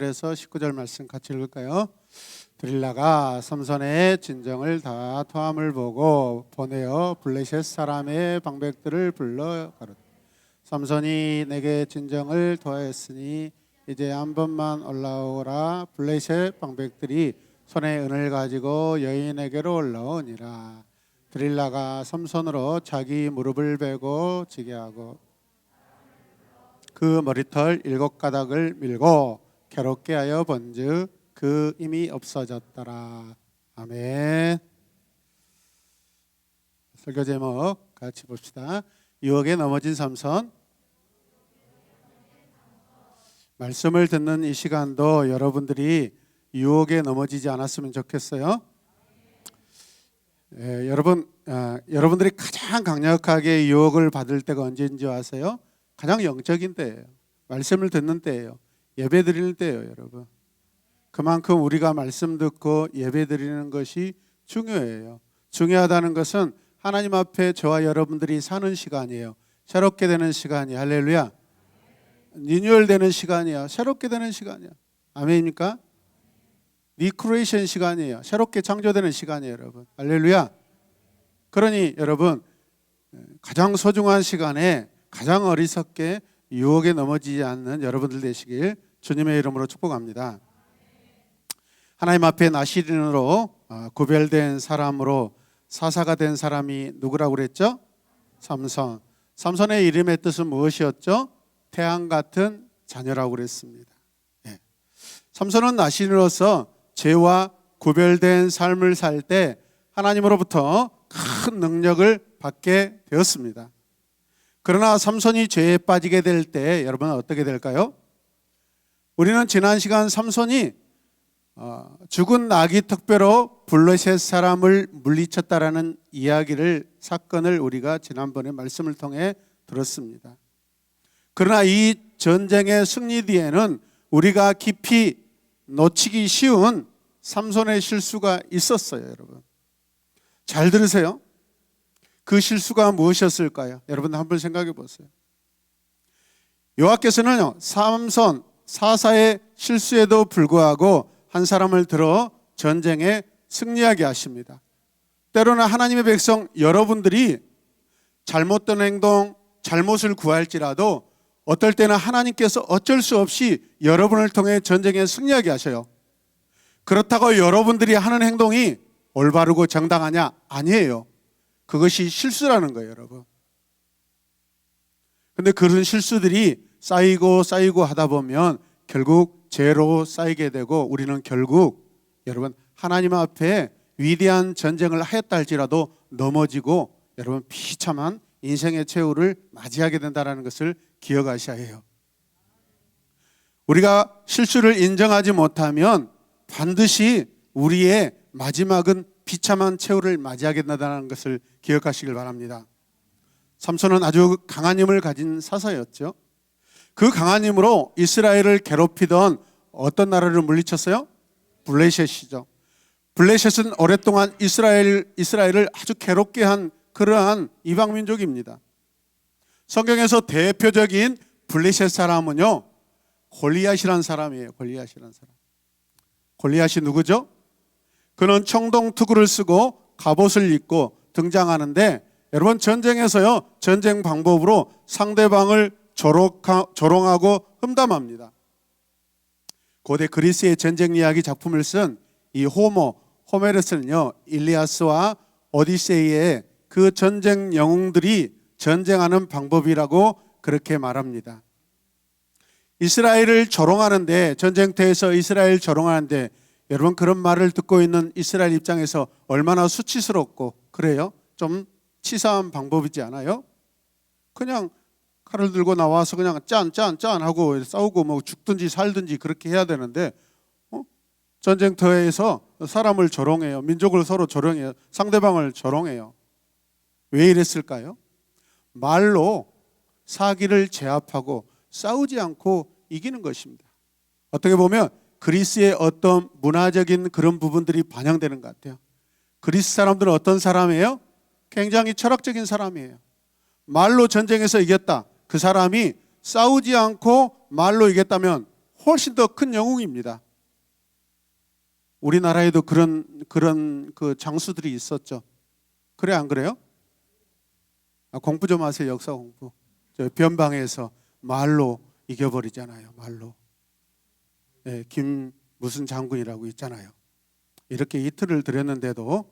에서 19절 말씀 같이 읽을까요? 드릴라가 삼손의 진정을 다 토함을 보고 보내어 블레셋 사람의 방백들을 불러 가로되 삼손이 내게 진정을 토하였으니 이제 한 번만 올라오라. 블레셋 방백들이 손에 은을 가지고 여인에게로 올라오니라. 드릴라가 삼손으로 자기 무릎을 베고 지게 하고 그 머리털 7가닥을 밀고 괴롭게 하여 본즉 그 힘이 없어졌더라. 아멘. 설교 제목 같이 봅시다. 유혹에 넘어진 삼손. 말씀을 듣는 이 시간도 여러분들이 유혹에 넘어지지 않았으면 좋겠어요. 여러분들이 가장 강력하게 유혹을 받을 때가 언제인지 아세요? 가장 영적인 때예요. 말씀을 듣는 때예요. 예배 드리는 때예요, 여러분. 그만큼 우리가 말씀 듣고 예배 드리는 것이 중요해요. 중요하다는 것은 하나님 앞에 저와 여러분들이 사는 시간이에요. 새롭게 되는 시간이 할렐루야. 리뉴얼 되는 시간이야. 새롭게 되는 시간이야. 아멘입니까? 리크리에이션 시간이에요. 새롭게 창조되는 시간이에요, 여러분. 할렐루야. 그러니 여러분, 가장 소중한 시간에 가장 어리석게 유혹에 넘어지지 않는 여러분들 되시길 주님의 이름으로 축복합니다. 하나님 앞에 나시린으로 구별된 사람으로 사사가 된 사람이 누구라고 그랬죠? 삼손. 삼손의 이름의 뜻은 무엇이었죠? 태양 같은 자녀라고 그랬습니다. 삼손은 나시린으로서 죄와 구별된 삶을 살 때 하나님으로부터 큰 능력을 받게 되었습니다. 그러나 삼손이 죄에 빠지게 될 때 여러분 어떻게 될까요? 우리는 지난 시간 삼손이 죽은 나귀 턱뼈로 블레셋 사람을 물리쳤다라는 사건을 우리가 지난번에 말씀을 통해 들었습니다. 그러나 이 전쟁의 승리 뒤에는 우리가 깊이 놓치기 쉬운 삼손의 실수가 있었어요, 여러분. 잘 들으세요. 그 실수가 무엇이었을까요? 여러분 한번 생각해 보세요. 여호와께서는요, 삼손 사사의 실수에도 불구하고 한 사람을 들어 전쟁에 승리하게 하십니다. 때로는 하나님의 백성 여러분들이 잘못된 행동, 잘못을 구할지라도 어떨 때는 하나님께서 어쩔 수 없이 여러분을 통해 전쟁에 승리하게 하셔요. 그렇다고 여러분들이 하는 행동이 올바르고 정당하냐? 아니에요. 그것이 실수라는 거예요, 여러분. 근데 그런 실수들이 쌓이고 하다 보면 결국 죄로 쌓이게 되고 우리는 결국 여러분 하나님 앞에 위대한 전쟁을 하였다 할지라도 넘어지고 여러분 비참한 인생의 최후를 맞이하게 된다는 것을 기억하셔야 해요. 우리가 실수를 인정하지 못하면 반드시 우리의 마지막은 비참한 최후를 맞이하게 된다는 것을 기억하시길 바랍니다. 삼손은 아주 강한 힘을 가진 사사였죠. 그 강한 힘으로 이스라엘을 괴롭히던 어떤 나라를 물리쳤어요? 블레셋이죠. 블레셋은 오랫동안 이스라엘을 아주 괴롭게 한 그러한 이방 민족입니다. 성경에서 대표적인 블레셋 사람은요, 골리앗이라는 사람이에요. 골리앗이 누구죠? 그는 청동투구를 쓰고 갑옷을 입고 등장하는데 여러분 전쟁에서요, 전쟁 방법으로 상대방을 조롱하고 험담합니다. 고대 그리스의 전쟁 이야기 작품을 쓴 이 호메로스는요, 일리아스와 오디세이의 그 전쟁 영웅들이 전쟁하는 방법이라고 그렇게 말합니다. 이스라엘을 조롱하는데, 전쟁터에서 이스라엘 조롱하는데 여러분 그런 말을 듣고 있는 이스라엘 입장에서 얼마나 수치스럽고 그래요? 좀 치사한 방법이지 않아요? 그냥 칼을 들고 나와서 그냥 짠 하고 싸우고 뭐 죽든지 살든지 그렇게 해야 되는데 전쟁터에서 사람을 조롱해요. 민족을 서로 조롱해요. 상대방을 조롱해요. 왜 이랬을까요? 말로 사기를 제압하고 싸우지 않고 이기는 것입니다. 어떻게 보면 그리스의 어떤 문화적인 그런 부분들이 반영되는 것 같아요. 그리스 사람들은 어떤 사람이에요? 굉장히 철학적인 사람이에요. 말로 전쟁에서 이겼다. 그 사람이 싸우지 않고 말로 이겼다면 훨씬 더 큰 영웅입니다. 우리나라에도 그런 그 장수들이 있었죠. 그래 안 그래요? 공부 좀 하세요. 역사 공부. 저 변방에서 말로 이겨버리잖아요. 말로. 네, 김 무슨 장군이라고 있잖아요. 이렇게 이틀을 드렸는데도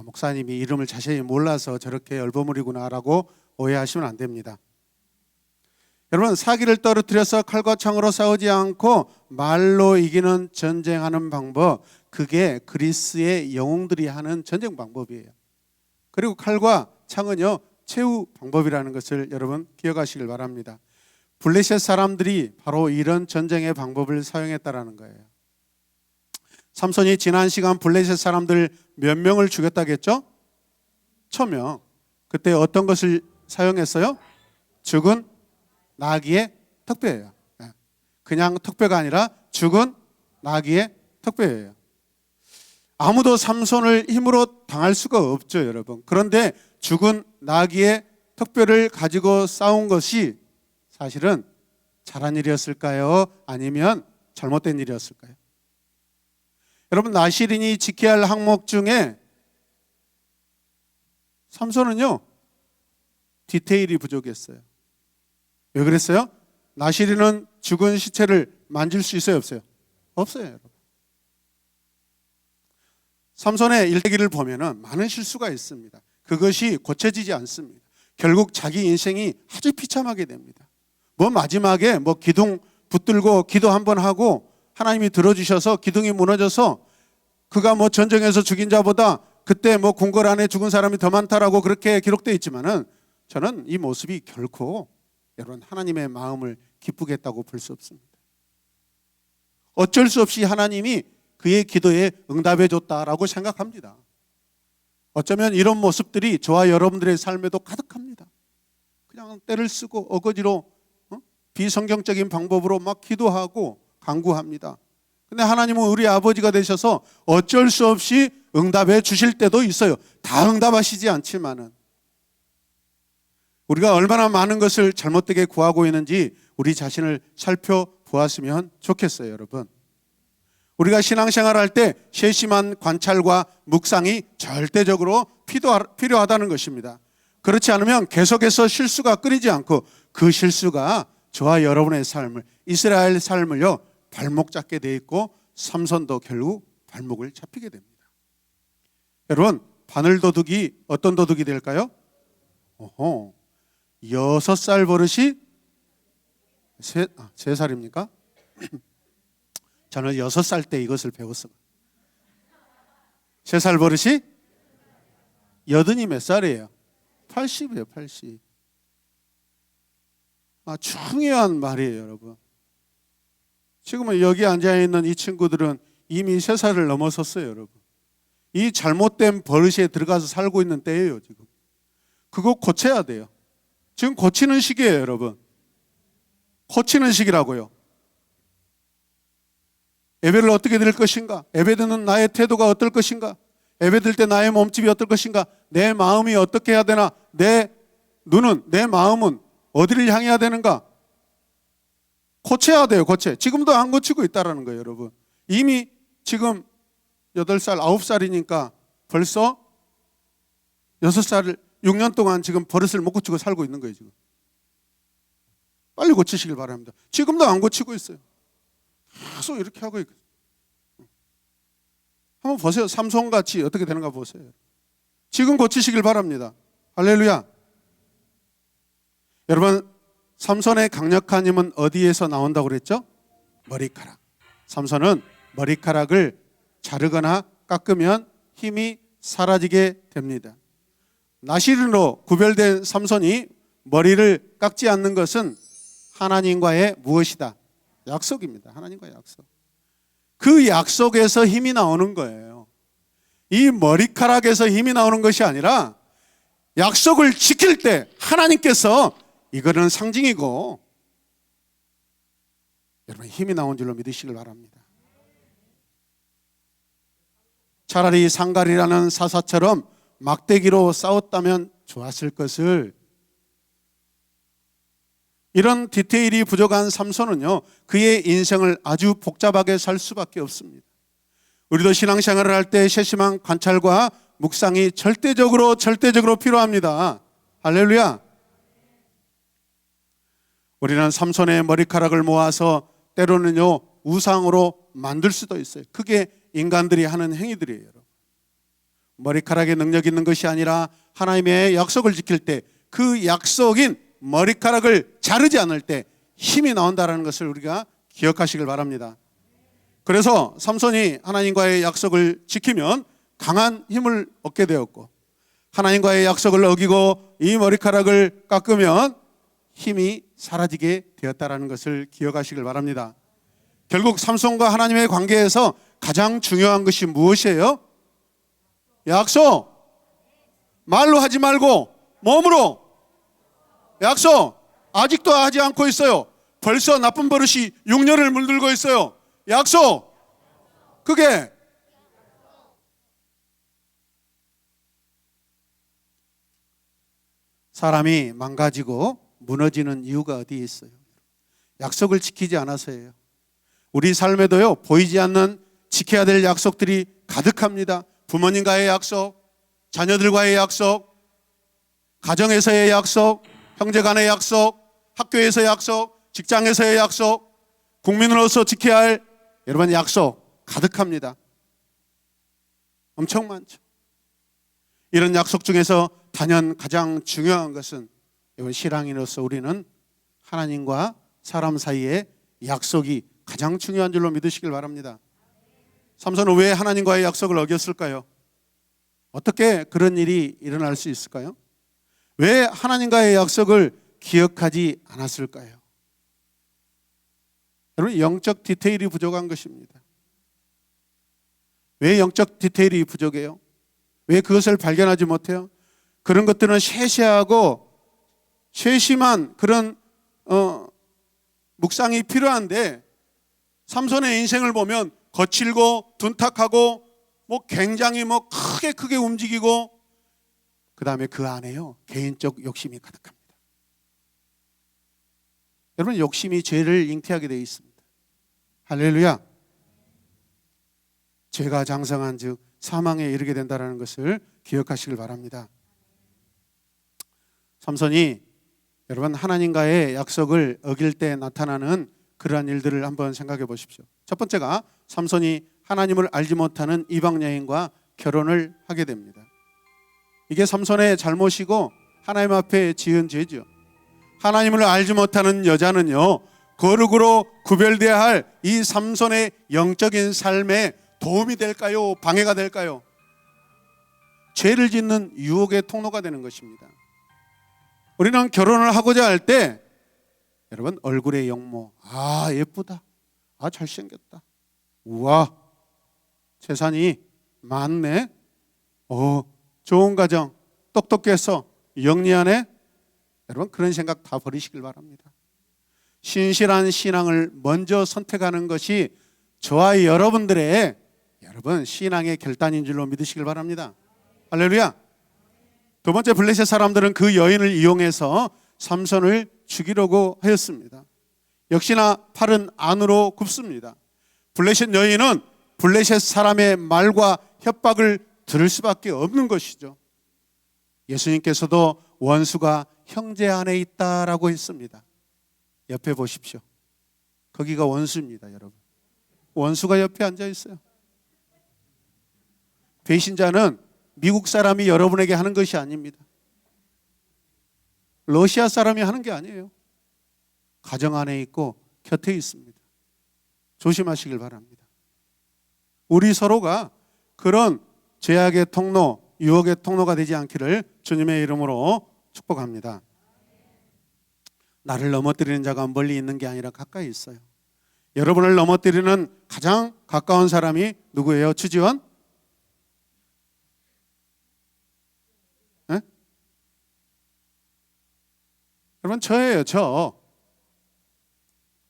목사님이 이름을 자세히 몰라서 저렇게 얼버무리구나라고 오해하시면 안 됩니다. 여러분, 사기를 떨어뜨려서 칼과 창으로 싸우지 않고 말로 이기는 전쟁하는 방법, 그게 그리스의 영웅들이 하는 전쟁 방법이에요. 그리고 칼과 창은요, 최후 방법이라는 것을 여러분 기억하시길 바랍니다. 블레셋 사람들이 바로 이런 전쟁의 방법을 사용했다라는 거예요. 삼손이 지난 시간 블레셋 사람들 몇 명을 죽였다겠죠? 1000명. 그때 어떤 것을 사용했어요? 죽은 나귀의 턱뼈예요. 그냥 턱뼈가 아니라 죽은 나귀의 턱뼈예요. 아무도 삼손을 힘으로 당할 수가 없죠, 여러분. 그런데 죽은 나귀의 턱뼈를 가지고 싸운 것이 사실은 잘한 일이었을까요? 아니면 잘못된 일이었을까요? 여러분, 나시린이 지켜야 할 항목 중에 삼손은요, 디테일이 부족했어요. 왜 그랬어요? 나시린은 죽은 시체를 만질 수 있어요, 없어요? 없어요, 여러분. 삼손의 일대기를 보면은 많은 실수가 있습니다. 그것이 고쳐지지 않습니다. 결국 자기 인생이 아주 비참하게 됩니다. 마지막에 기둥 붙들고 기도 한번 하고 하나님이 들어주셔서 기둥이 무너져서 그가 전쟁에서 죽인 자보다 그때 궁궐 안에 죽은 사람이 더 많다라고 그렇게 기록되어 있지만은 저는 이 모습이 결코 여러분 하나님의 마음을 기쁘게 했다고 볼 수 없습니다. 어쩔 수 없이 하나님이 그의 기도에 응답해 줬다라고 생각합니다. 어쩌면 이런 모습들이 저와 여러분들의 삶에도 가득합니다. 그냥 때를 쓰고 어거지로 비성경적인 방법으로 막 기도하고 간구합니다. 근데 하나님은 우리 아버지가 되셔서 어쩔 수 없이 응답해 주실 때도 있어요. 다 응답하시지 않지만은 우리가 얼마나 많은 것을 잘못되게 구하고 있는지 우리 자신을 살펴보았으면 좋겠어요, 여러분. 우리가 신앙생활할 때 세심한 관찰과 묵상이 절대적으로 필요하다는 것입니다. 그렇지 않으면 계속해서 실수가 끊이지 않고 그 실수가 저와 여러분의 삶을, 이스라엘 삶을요, 발목 잡게 돼 있고 삼손도 결국 발목을 잡히게 됩니다. 여러분, 바늘도둑이 어떤 도둑이 될까요? 6살 버릇이 3살입니까? 저는 6살 때 이것을 배웠어요. 3살 버릇이 80이 몇 살이에요? 80이에요, 80. 중요한 말이에요, 여러분. 지금은 여기 앉아있는 이 친구들은 이미 3살을 넘어섰어요, 여러분. 이 잘못된 버릇에 들어가서 살고 있는 때예요, 지금. 그거 고쳐야 돼요. 지금 고치는 시기예요, 여러분. 고치는 시기라고요. 예배를 어떻게 드릴 것인가? 예배 드는 나의 태도가 어떨 것인가? 예배 드릴 때 나의 몸집이 어떨 것인가? 내 마음이 어떻게 해야 되나? 내 눈은, 내 마음은 어디를 향해야 되는가? 고쳐야 돼요, 고쳐. 지금도 안 고치고 있다는 거예요, 여러분. 이미 지금 8살, 9살이니까 벌써 6살, 6년 동안 지금 버릇을 못 고치고 살고 있는 거예요, 지금. 빨리 고치시길 바랍니다. 지금도 안 고치고 있어요. 계속 이렇게 하고 있거든요. 한번 보세요. 삼손같이 어떻게 되는가 보세요. 지금 고치시길 바랍니다. 할렐루야. 여러분, 삼손의 강력한 힘은 어디에서 나온다고 그랬죠? 머리카락. 삼손은 머리카락을 자르거나 깎으면 힘이 사라지게 됩니다. 나시린으로 구별된 삼손이 머리를 깎지 않는 것은 하나님과의 무엇이다? 약속입니다. 하나님과의 약속. 그 약속에서 힘이 나오는 거예요. 이 머리카락에서 힘이 나오는 것이 아니라 약속을 지킬 때 하나님께서 이거는 상징이고 여러분 힘이 나온 줄로 믿으시길 바랍니다. 차라리 상갈이라는 사사처럼 막대기로 싸웠다면 좋았을 것을 이런 디테일이 부족한 삼손은요, 그의 인생을 아주 복잡하게 살 수밖에 없습니다. 우리도 신앙생활을 할 때 세심한 관찰과 묵상이 절대적으로 필요합니다. 할렐루야. 우리는 삼손의 머리카락을 모아서 때로는요 우상으로 만들 수도 있어요. 그게 인간들이 하는 행위들이에요. 머리카락에 능력 있는 것이 아니라 하나님의 약속을 지킬 때 그 약속인 머리카락을 자르지 않을 때 힘이 나온다는 것을 우리가 기억하시길 바랍니다. 그래서 삼손이 하나님과의 약속을 지키면 강한 힘을 얻게 되었고, 하나님과의 약속을 어기고 이 머리카락을 깎으면 힘이 사라지게 되었다는 것을 기억하시길 바랍니다. 결국 삼손과 하나님의 관계에서 가장 중요한 것이 무엇이에요? 약속. 말로 하지 말고 몸으로. 약속. 아직도 하지 않고 있어요. 벌써 나쁜 버릇이 6년을 물들고 있어요. 약속. 그게 사람이 망가지고 무너지는 이유가 어디에 있어요? 약속을 지키지 않아서예요. 우리 삶에도요 보이지 않는 지켜야 될 약속들이 가득합니다. 부모님과의 약속, 자녀들과의 약속, 가정에서의 약속, 형제간의 약속, 학교에서의 약속, 직장에서의 약속, 국민으로서 지켜야 할 여러분 약속 가득합니다. 엄청 많죠. 이런 약속 중에서 단연 가장 중요한 것은 이번 신앙인으로서 우리는 하나님과 사람 사이의 약속이 가장 중요한 줄로 믿으시길 바랍니다. 삼손은 왜 하나님과의 약속을 어겼을까요? 어떻게 그런 일이 일어날 수 있을까요? 왜 하나님과의 약속을 기억하지 않았을까요? 여러분, 영적 디테일이 부족한 것입니다. 왜 영적 디테일이 부족해요? 왜 그것을 발견하지 못해요? 그런 것들은 세세하고 세심한 그런 묵상이 필요한데, 삼손의 인생을 보면 거칠고 둔탁하고 굉장히 크게 움직이고, 그 다음에 그 안에요 개인적 욕심이 가득합니다. 여러분, 욕심이 죄를 잉태하게 되어 있습니다. 할렐루야. 죄가 장성한 즉 사망에 이르게 된다는 것을 기억하시길 바랍니다. 삼손이 여러분 하나님과의 약속을 어길 때 나타나는 그러한 일들을 한번 생각해 보십시오. 첫 번째가 삼손이 하나님을 알지 못하는 이방 여인과 결혼을 하게 됩니다. 이게 삼손의 잘못이고 하나님 앞에 지은 죄죠. 하나님을 알지 못하는 여자는요 거룩으로 구별되어야 할 이 삼손의 영적인 삶에 도움이 될까요? 방해가 될까요? 죄를 짓는 유혹의 통로가 되는 것입니다. 우리는 결혼을 하고자 할 때 여러분 얼굴의 영모, 예쁘다, 잘생겼다, 우와 재산이 많네, 좋은 가정, 똑똑해서 영리하네, 여러분 그런 생각 다 버리시길 바랍니다. 신실한 신앙을 먼저 선택하는 것이 저와 여러분들의 여러분 신앙의 결단인 줄로 믿으시길 바랍니다. 할렐루야. 두 번째, 블레셋 사람들은 그 여인을 이용해서 삼손을 죽이려고 하였습니다. 역시나 팔은 안으로 굽습니다. 블레셋 여인은 블레셋 사람의 말과 협박을 들을 수밖에 없는 것이죠. 예수님께서도 원수가 형제 안에 있다라고 했습니다. 옆에 보십시오. 거기가 원수입니다, 여러분. 원수가 옆에 앉아 있어요. 배신자는 미국 사람이 여러분에게 하는 것이 아닙니다. 러시아 사람이 하는 게 아니에요. 가정 안에 있고 곁에 있습니다. 조심하시길 바랍니다. 우리 서로가 그런 죄악의 통로, 유혹의 통로가 되지 않기를 주님의 이름으로 축복합니다. 나를 넘어뜨리는 자가 멀리 있는 게 아니라 가까이 있어요. 여러분을 넘어뜨리는 가장 가까운 사람이 누구예요? 추지원? 네? 여러분 저예요. 저.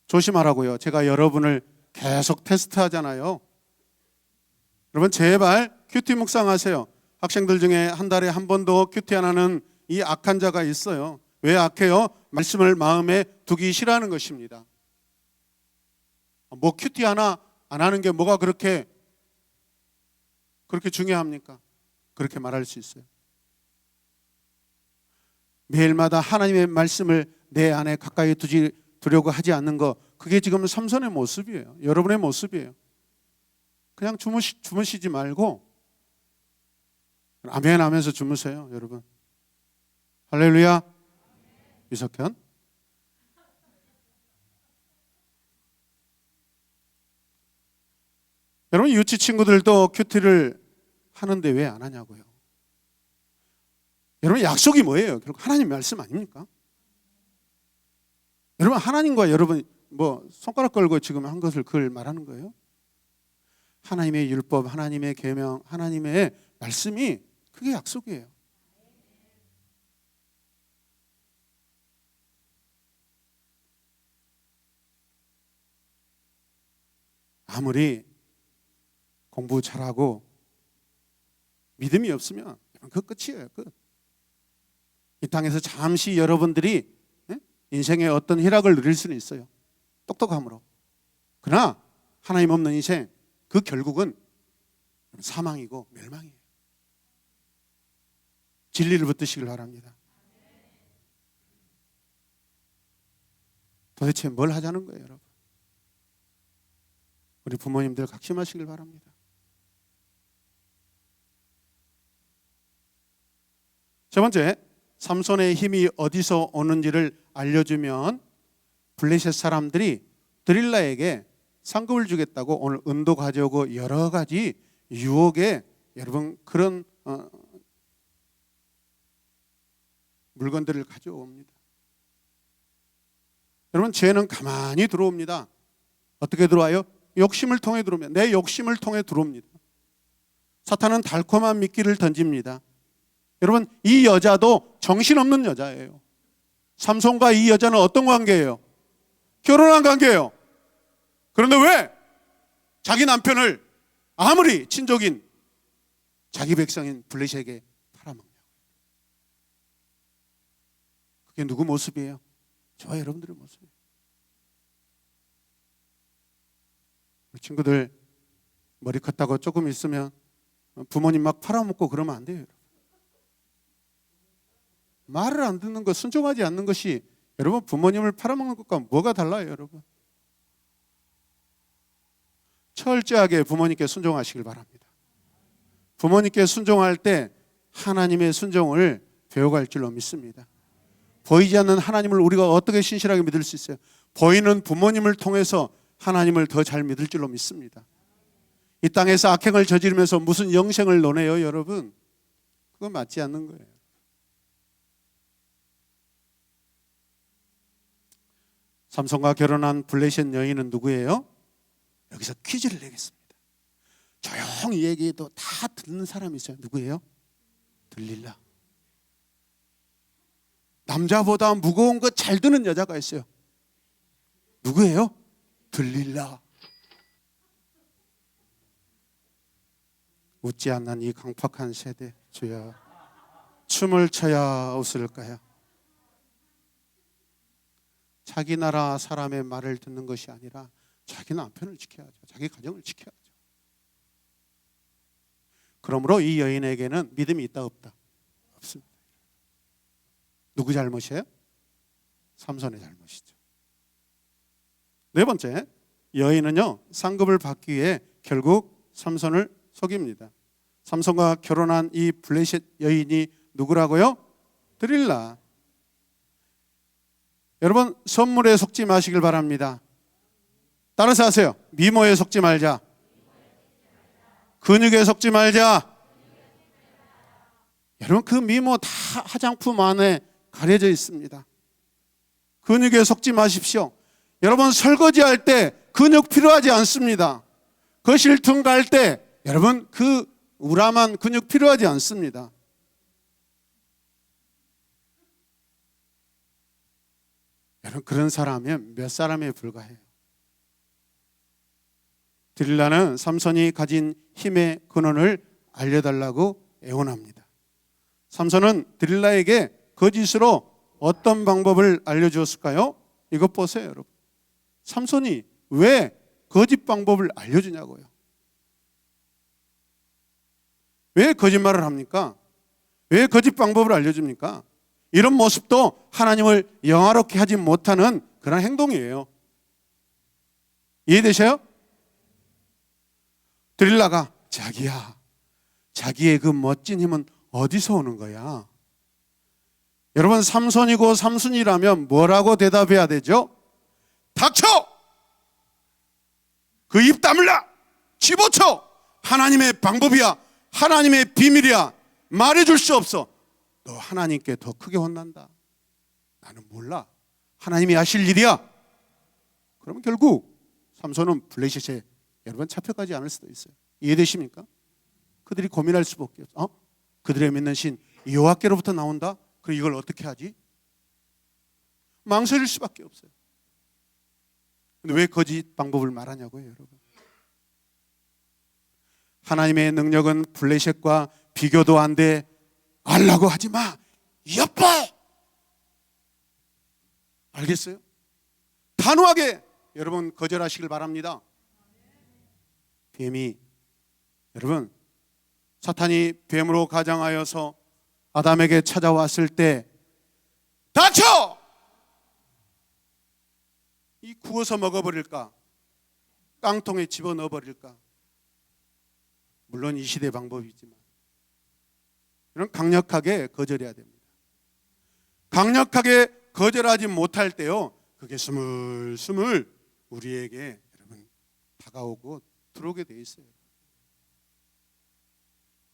조심하라고요. 제가 여러분을 계속 테스트하잖아요. 여러분 제발 큐티 묵상하세요. 학생들 중에 한 달에 한 번도 큐티 안 하는 이 악한 자가 있어요. 왜 악해요? 말씀을 마음에 두기 싫어하는 것입니다. 뭐 큐티 하나 안 하는 게 뭐가 그렇게 중요합니까? 그렇게 말할 수 있어요. 매일마다 하나님의 말씀을 내 안에 가까이 두려고 하지 않는 거, 그게 지금 삼손의 모습이에요. 여러분의 모습이에요. 그냥 주무시지 말고 아멘 하면서 주무세요, 여러분. 할렐루야. 이석현. 여러분, 유치 친구들도 큐티를 하는데 왜 안 하냐고요. 여러분, 약속이 뭐예요? 결국 하나님 말씀 아닙니까? 여러분, 하나님과 여러분 뭐 손가락 걸고 지금 한 것을 그걸 말하는 거예요? 하나님의 율법, 하나님의 계명, 하나님의 말씀이 그게 약속이에요. 아무리 공부 잘하고 믿음이 없으면 그 끝이에요. 끝. 이 땅에서 잠시 여러분들이 인생의 어떤 희락을 누릴 수는 있어요. 똑똑함으로. 그러나 하나님 없는 인생, 그 결국은 사망이고 멸망이에요. 진리를 붙드시길 바랍니다. 도대체 뭘 하자는 거예요, 여러분? 우리 부모님들 각심하시길 바랍니다. 세 번째, 삼손의 힘이 어디서 오는지를 알려주면 블레셋 사람들이 드릴라에게 상급을 주겠다고 오늘 은도 가져오고 여러 가지 유혹에 여러분 그런 물건들을 가져옵니다. 여러분, 죄는 가만히 들어옵니다. 어떻게 들어와요? 욕심을 통해 들어오면, 내 욕심을 통해 들어옵니다. 사탄은 달콤한 미끼를 던집니다. 여러분, 이 여자도 정신없는 여자예요. 삼손과 이 여자는 어떤 관계예요? 결혼한 관계예요. 그런데 왜 자기 남편을 아무리 친족인 자기 백성인 블레셋에게 팔아먹냐고. 그게 누구 모습이에요? 저와 여러분들의 모습이에요. 우리 친구들 머리 컸다고 조금 있으면 부모님 막 팔아먹고 그러면 안 돼요, 여러분. 말을 안 듣는 것, 순종하지 않는 것이 여러분 부모님을 팔아먹는 것과 뭐가 달라요, 여러분? 철저하게 부모님께 순종하시길 바랍니다. 부모님께 순종할 때 하나님의 순종을 배워갈 줄로 믿습니다. 보이지 않는 하나님을 우리가 어떻게 신실하게 믿을 수 있어요? 보이는 부모님을 통해서 하나님을 더 잘 믿을 줄로 믿습니다. 이 땅에서 악행을 저지르면서 무슨 영생을 논해요, 여러분? 그건 맞지 않는 거예요. 삼손과 결혼한 블레셋 여인은 누구예요? 여기서 퀴즈를 내겠습니다. 조용히 얘기해도 다 듣는 사람이 있어요. 누구예요? 들릴라. 남자보다 무거운 거 잘 드는 여자가 있어요. 누구예요? 들릴라. 웃지 않는 이 강팍한 세대, 주여, 춤을 춰야 웃을까요? 자기 나라 사람의 말을 듣는 것이 아니라 자기 남편을 지켜야죠. 자기 가정을 지켜야죠. 그러므로 이 여인에게는 믿음이 있다 없다? 없습니다. 누구 잘못이에요? 삼손의 잘못이죠. 네 번째, 여인은요 상급을 받기 위해 결국 삼손을 속입니다. 삼손과 결혼한 이 블레셋 여인이 누구라고요? 드릴라. 여러분, 선물에 속지 마시길 바랍니다. 따라서 하세요. 미모에 속지 말자. 근육에 속지 말자. 여러분, 그 미모 다 화장품 안에 가려져 있습니다. 근육에 속지 마십시오. 여러분, 설거지할 때 근육 필요하지 않습니다. 거실 등 갈 때 여러분 그 우람한 근육 필요하지 않습니다. 여러분, 그런 사람이면 몇 사람에 불과해요. 드릴라는 삼손이 가진 힘의 근원을 알려달라고 애원합니다. 삼손은 드릴라에게 거짓으로 어떤 방법을 알려주었을까요? 이것 보세요, 여러분. 삼손이 왜 거짓 방법을 알려주냐고요. 왜 거짓말을 합니까? 왜 거짓 방법을 알려줍니까? 이런 모습도 하나님을 영화롭게 하지 못하는 그런 행동이에요. 이해되셔요? 드릴라가 자기야, 자기의 그 멋진 힘은 어디서 오는 거야? 여러분, 삼손이고 삼순이라면 뭐라고 대답해야 되죠? 닥쳐! 그 입 다물라! 집어쳐! 하나님의 방법이야. 하나님의 비밀이야. 말해줄 수 없어. 너 하나님께 더 크게 혼난다. 나는 몰라. 하나님이 하실 일이야. 그러면 결국 삼손은 블레셋에 여러분 잡혀가지 않을 수도 있어요. 이해되십니까? 그들이 고민할 수밖에 없어. 그들의 믿는 신 여호와께로부터 나온다? 그럼 이걸 어떻게 하지? 망설일 수밖에 없어요. 근데 왜 거짓 방법을 말하냐고요, 여러분. 하나님의 능력은 블레셋과 비교도 안 돼. 알라고 하지 마. 여보. 알겠어요? 단호하게 여러분 거절하시길 바랍니다. 뱀이 여러분 사탄이 뱀으로 가장하여서 아담에게 찾아왔을 때 닥쳐! 이 구워서 먹어버릴까? 깡통에 집어넣어 버릴까? 물론 이 시대 방법이지만 이런 강력하게 거절해야 됩니다. 강력하게 거절하지 못할 때요, 그게 스물스물 우리에게 여러분 다가오고 들어오게 돼 있어요.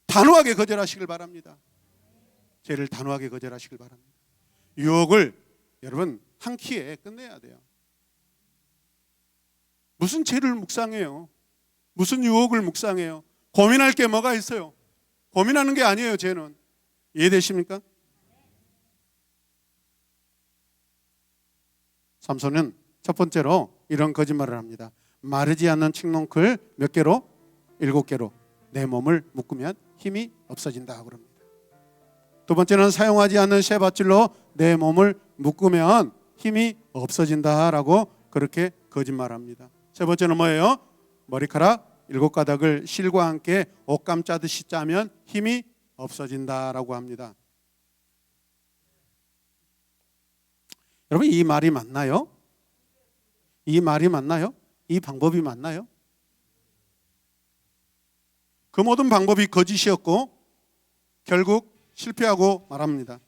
단호하게 거절하시길 바랍니다. 죄를 단호하게 거절하시길 바랍니다. 유혹을 여러분 한 키에 끝내야 돼요. 무슨 죄를 묵상해요? 무슨 유혹을 묵상해요? 고민할 게 뭐가 있어요? 고민하는 게 아니에요, 죄는. 이해되십니까? 삼손은 첫 번째로 이런 거짓말을 합니다. 마르지 않는 칡농클 몇 개로? 7개로 내 몸을 묶으면 힘이 없어진다 그럽니다. 두 번째는 사용하지 않는 쇠밧줄로 내 몸을 묶으면 힘이 없어진다라고 그렇게 거짓말합니다. 세 번째는 뭐예요? 머리카락 7가닥을 실과 함께 옷감 짜듯이 짜면 힘이 없어진다라고 합니다. 여러분, 이 말이 맞나요? 이 말이 맞나요? 이 방법이 맞나요? 그 모든 방법이 거짓이었고 결국 실패하고 말합니다.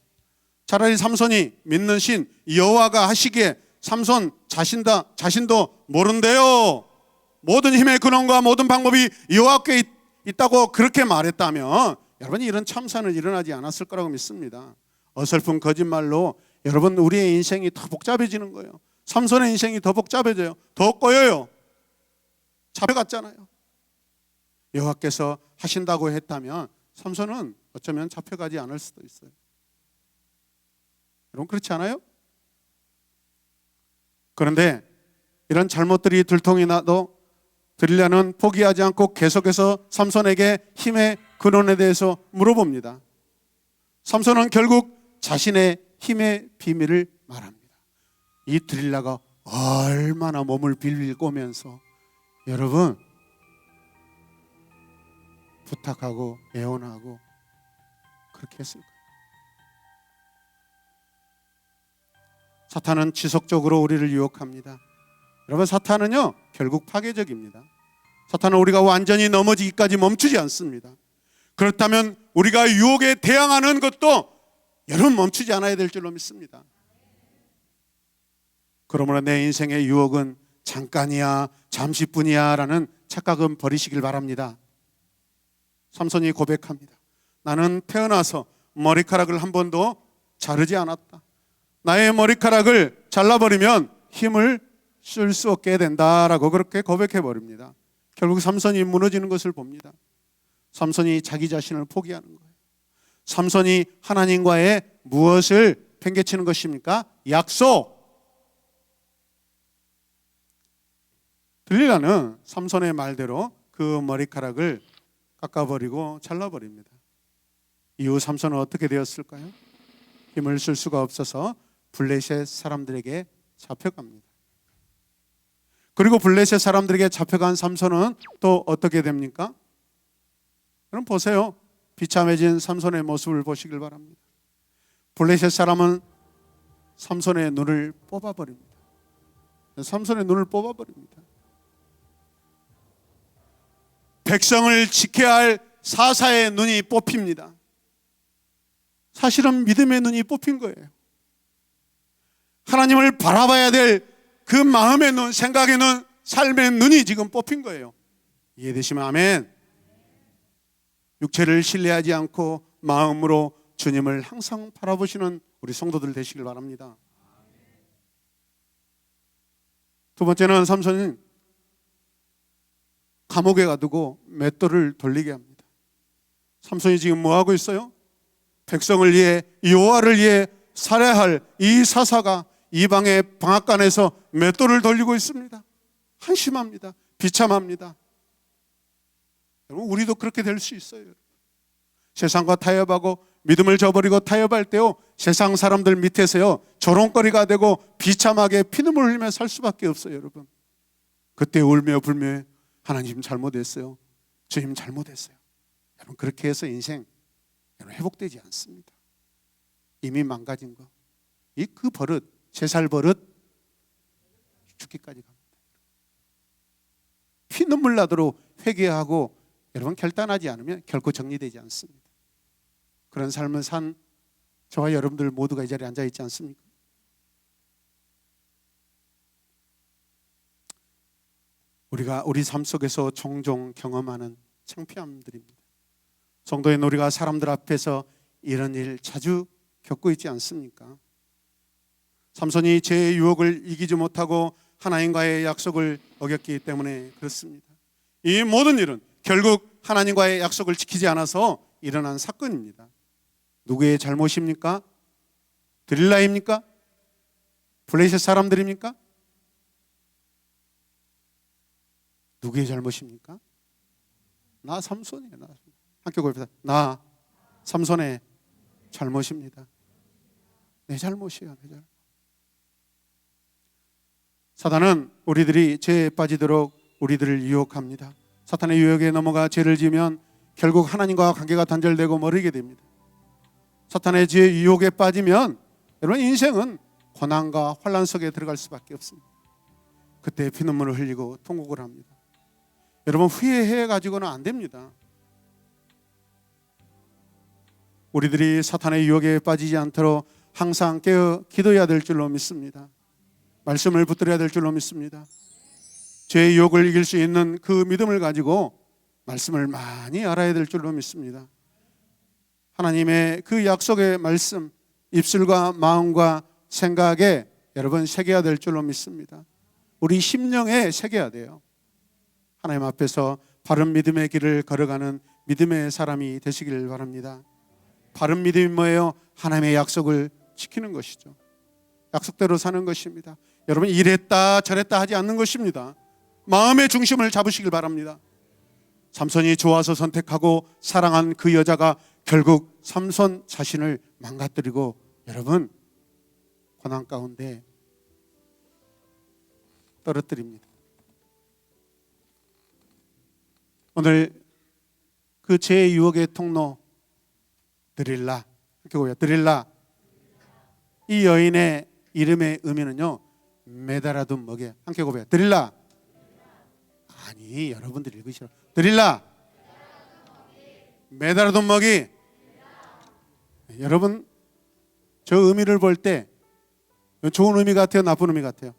차라리 삼손이 믿는 신 여호와가 하시기에 삼손 자신도 모른대요. 모든 힘의 근원과 모든 방법이 여호와께 있다고 그렇게 말했다면 여러분, 이런 참사는 일어나지 않았을 거라고 믿습니다. 어설픈 거짓말로 여러분 우리의 인생이 더 복잡해지는 거예요. 삼손의 인생이 더 복잡해져요. 더 꼬여요. 잡혀갔잖아요. 여호와께서 하신다고 했다면 삼손은 어쩌면 잡혀가지 않을 수도 있어요. 여러분, 그렇지 않아요? 그런데 이런 잘못들이 들통이 나도 드릴라는 포기하지 않고 계속해서 삼손에게 힘의 근원에 대해서 물어봅니다. 삼손은 결국 자신의 힘의 비밀을 말합니다. 이 드릴라가 얼마나 몸을 빌빌 꼬면서 여러분 부탁하고 애원하고 그렇게 했을까요? 사탄은 지속적으로 우리를 유혹합니다. 여러분, 사탄은요 결국 파괴적입니다. 사탄은 우리가 완전히 넘어지기까지 멈추지 않습니다. 그렇다면 우리가 유혹에 대항하는 것도 여러분 멈추지 않아야 될 줄로 믿습니다. 그러므로 내 인생의 유혹은 잠깐이야, 잠시뿐이야 라는 착각은 버리시길 바랍니다. 삼손이 고백합니다. 나는 태어나서 머리카락을 한 번도 자르지 않았다. 나의 머리카락을 잘라버리면 힘을 쓸 수 없게 된다라고 그렇게 고백해버립니다. 결국 삼손이 무너지는 것을 봅니다. 삼손이 자기 자신을 포기하는 거예요. 삼손이 하나님과의 무엇을 팽개치는 것입니까? 약속. 들릴라는 삼손의 말대로 그 머리카락을 깎아버리고 잘라버립니다. 이후 삼손은 어떻게 되었을까요? 힘을 쓸 수가 없어서 블레셋 사람들에게 잡혀갑니다. 그리고 블레셋 사람들에게 잡혀간 삼손은 또 어떻게 됩니까? 그럼 보세요. 비참해진 삼손의 모습을 보시길 바랍니다. 블레셋 사람은 삼손의 눈을 뽑아버립니다. 삼손의 눈을 뽑아버립니다. 백성을 지켜야 할 사사의 눈이 뽑힙니다. 사실은 믿음의 눈이 뽑힌 거예요. 하나님을 바라봐야 될 그 마음의 눈, 생각의 눈, 삶의 눈이 지금 뽑힌 거예요. 이해되시면 아멘. 육체를 신뢰하지 않고 마음으로 주님을 항상 바라보시는 우리 성도들 되시길 바랍니다. 두 번째는 삼손이 감옥에 가두고 맷돌을 돌리게 합니다. 삼손이 지금 뭐 하고 있어요? 백성을 위해, 여호와를 위해 살해할 이 사사가 이방의 방앗간에서 맷돌을 돌리고 있습니다. 한심합니다. 비참합니다. 여러분, 우리도 그렇게 될 수 있어요. 세상과 타협하고 믿음을 저버리고 타협할 때요, 세상 사람들 밑에서요 조롱거리가 되고 비참하게 피눈물 흘리며 살 수밖에 없어요. 여러분, 그때 울며 불며 하나님 잘못했어요, 주님 잘못했어요. 여러분, 그렇게 해서 인생 여러분 회복되지 않습니다. 이미 망가진 거, 그 버릇, 세 살 버릇 죽기까지 갑니다. 피눈물 나도록 회개하고 여러분 결단하지 않으면 결코 정리되지 않습니다. 그런 삶을 산 저와 여러분들 모두가 이 자리에 앉아 있지 않습니까? 우리가 우리 삶 속에서 종종 경험하는 창피함들입니다. 성도인 우리가 사람들 앞에서 이런 일 자주 겪고 있지 않습니까? 삼손이 죄의 유혹을 이기지 못하고 하나님과의 약속을 어겼기 때문에 그렇습니다. 이 모든 일은 결국 하나님과의 약속을 지키지 않아서 일어난 사건입니다. 누구의 잘못입니까? 드릴라입니까? 블레셋 사람들입니까? 누구의 잘못입니까? 나 삼손이에요. 함께 고백합시다. 나 삼손의 잘못입니다. 내 잘못이에요. 내 잘못. 사단은 우리들이 죄에 빠지도록 우리들을 유혹합니다. 사탄의 유혹에 넘어가 죄를 지으면 결국 하나님과 관계가 단절되고 멀어지게 됩니다. 사탄의 죄 유혹에 빠지면 여러분 인생은 고난과 환난 속에 들어갈 수밖에 없습니다. 그때 피눈물을 흘리고 통곡을 합니다. 여러분, 후회해 가지고는 안 됩니다. 우리들이 사탄의 유혹에 빠지지 않도록 항상 깨어 기도해야 될 줄로 믿습니다. 말씀을 붙들어야 될 줄로 믿습니다. 죄의 유혹을 이길 수 있는 그 믿음을 가지고 말씀을 많이 알아야 될 줄로 믿습니다. 하나님의 그 약속의 말씀, 입술과 마음과 생각에 여러분 새겨야 될 줄로 믿습니다. 우리 심령에 새겨야 돼요. 하나님 앞에서 바른 믿음의 길을 걸어가는 믿음의 사람이 되시길 바랍니다. 바른 믿음이 뭐예요? 하나님의 약속을 지키는 것이죠. 약속대로 사는 것입니다. 여러분, 이랬다 저랬다 하지 않는 것입니다. 마음의 중심을 잡으시길 바랍니다. 삼손이 좋아서 선택하고 사랑한 그 여자가 결국 삼손 자신을 망가뜨리고 여러분 고난 가운데 떨어뜨립니다. 오늘 그 죄의 유혹의 통로 드릴라, 드릴라, 이 여인의 이름의 의미는요, 매달아둔 먹이. 함께 고백해요. 드릴라. 아니, 여러분들 읽으시라. 드릴라. 매달아둔 먹이. 여러분, 저 의미를 볼 때 좋은 의미 같아요, 나쁜 의미 같아요?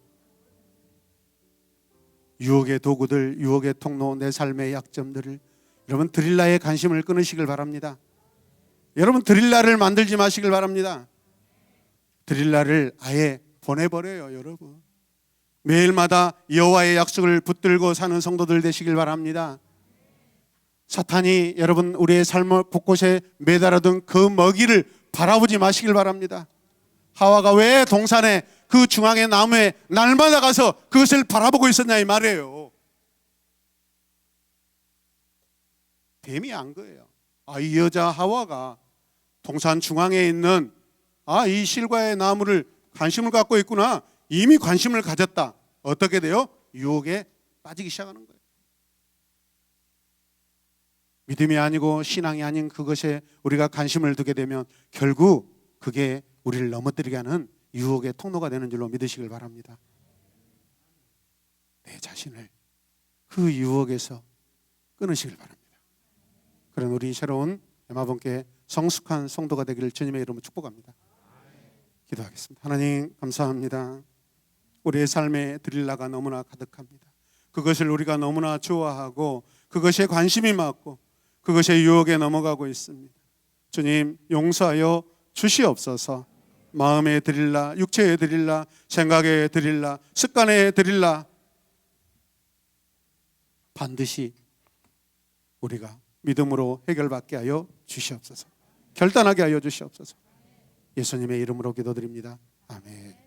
유혹의 도구들, 유혹의 통로, 내 삶의 약점들을 여러분 드릴라의 관심을 끊으시길 바랍니다. 여러분, 드릴라를 만들지 마시길 바랍니다. 드릴라를 아예 보내버려요. 여러분, 매일마다 여호와의 약속을 붙들고 사는 성도들 되시길 바랍니다. 사탄이 여러분 우리의 삶 곳곳에 매달아둔 그 먹이를 바라보지 마시길 바랍니다. 하와가 왜 동산에 그 중앙의 나무에 날마다 가서 그것을 바라보고 있었냐 이 말이에요. 뱀이 안 거예요. 이 여자 하와가 동산 중앙에 있는 이 실과의 나무를 관심을 갖고 있구나. 이미 관심을 가졌다. 어떻게 돼요? 유혹에 빠지기 시작하는 거예요. 믿음이 아니고 신앙이 아닌 그것에 우리가 관심을 두게 되면 결국 그게 우리를 넘어뜨리게 하는 유혹의 통로가 되는 줄로 믿으시길 바랍니다. 내 자신을 그 유혹에서 끊으시길 바랍니다. 그런 우리 새로운 엠마본교회 성숙한 성도가 되기를 주님의 이름으로 축복합니다. 기도하겠습니다. 하나님 감사합니다. 우리의 삶에 드릴라가 너무나 가득합니다. 그것을 우리가 너무나 좋아하고 그것에 관심이 많고 그것의 유혹에 넘어가고 있습니다. 주님 용서하여 주시옵소서. 마음에 드릴라, 육체에 드릴라, 생각에 드릴라, 습관에 드릴라 반드시 우리가 믿음으로 해결받게 하여 주시옵소서. 결단하게 하여 주시옵소서. 예수님의 이름으로 기도드립니다. 아멘.